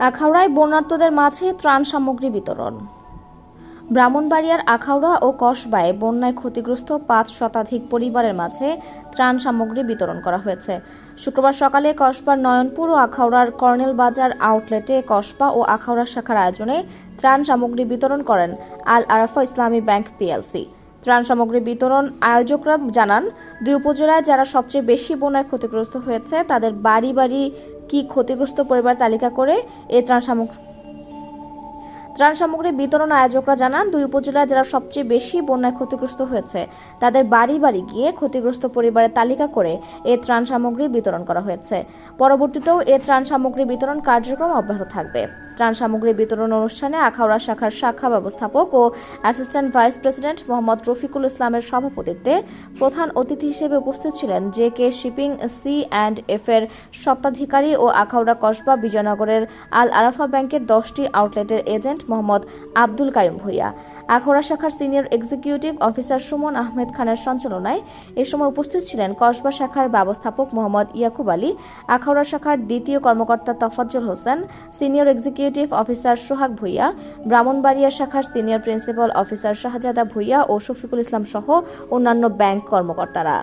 আখাউড়ায় বন্যার্তদের মাঝে ত্রাণ সামগ্রী বিতরণ। ব্রাহ্মণবাড়িয়ার আখাউড়া ও কসবায় বন্যায় ক্ষতিগ্রস্ত ৫ শতাধিক পরিবারের মাঝে ত্রাণ সামগ্রী বিতরণ করা হয়েছে। শুক্রবার সকালে কসবার নয়নপুর ও আখাউড়ার কর্নেল বাজার আউটলেটে কসবা ও আখাউড়া শাখার আয়োজনে ত্রাণ সামগ্রী বিতরণ করেন আল আরাফা ইসলামী ব্যাংক পিএলসি। ত্রাণ সামগ্রী বিতরণ আয়োজকরা জানান, দুই উপজেলায় যারা সবচেয়ে বেশি বন্যায় ক্ষতিগ্রস্ত হয়েছে তাদের বাড়ি বাড়ি কি ক্ষতিগ্রস্ত পরিবার তালিকা করে এই ত্রাণ সামগ্রী বিতরণ আয়োজকরা জানান, দুই উপজেলায় যারা সবচেয়ে বেশি বন্যায় ক্ষতিগ্রস্ত হয়েছে তাদের বাড়ি বাড়ি গিয়ে ক্ষতিগ্রস্ত পরিবারের তালিকা করে এই ত্রাণ সামগ্রী বিতরণ করা হয়েছে। পরবর্তীতেও এই ত্রাণ সামগ্রী বিতরণ কার্যক্রম অব্যাহত থাকবে। ত্রাণ সামগ্রী বিতরণ অনুষ্ঠানে আখাউড়া শাখার শাখা ব্যবস্থাপক ও assistant vice president Mohammad Rafiqul ইসলামের সভাপতিত্বে প্রধান অতিথি হিসেবে উপস্থিত ছিলেন জে.কে শিপিং সি&এফ এর স্বত্বাধিকারী ও আখাউড়া কসবা বিজয়নগরের আল আরাফা ব্যাংকের 10টি আউটলেটের এজেন্ট মোহাম্মদ আব্দুল কাইম ভূঁইয়া। আখাউড়া শাখার senior executive officer Suman Ahmed খানের সঞ্চালনায় এ সময় উপস্থিত ছিলেন কসবা শাখার ব্যবস্থাপক মোহাম্মদ ইয়াকুব আলী, আখাউড়া শাখার দ্বিতীয় কর্মকর্তা Tofazzal Hossain, senior executive officer Sohag Bhuiyan, Brahmanbaria শাখার senior principal officer Shahzada Bhuiyan ও শফিকুল ইসলাম সহ অন্যান্য ব্যাংক কর্মকর্তারা।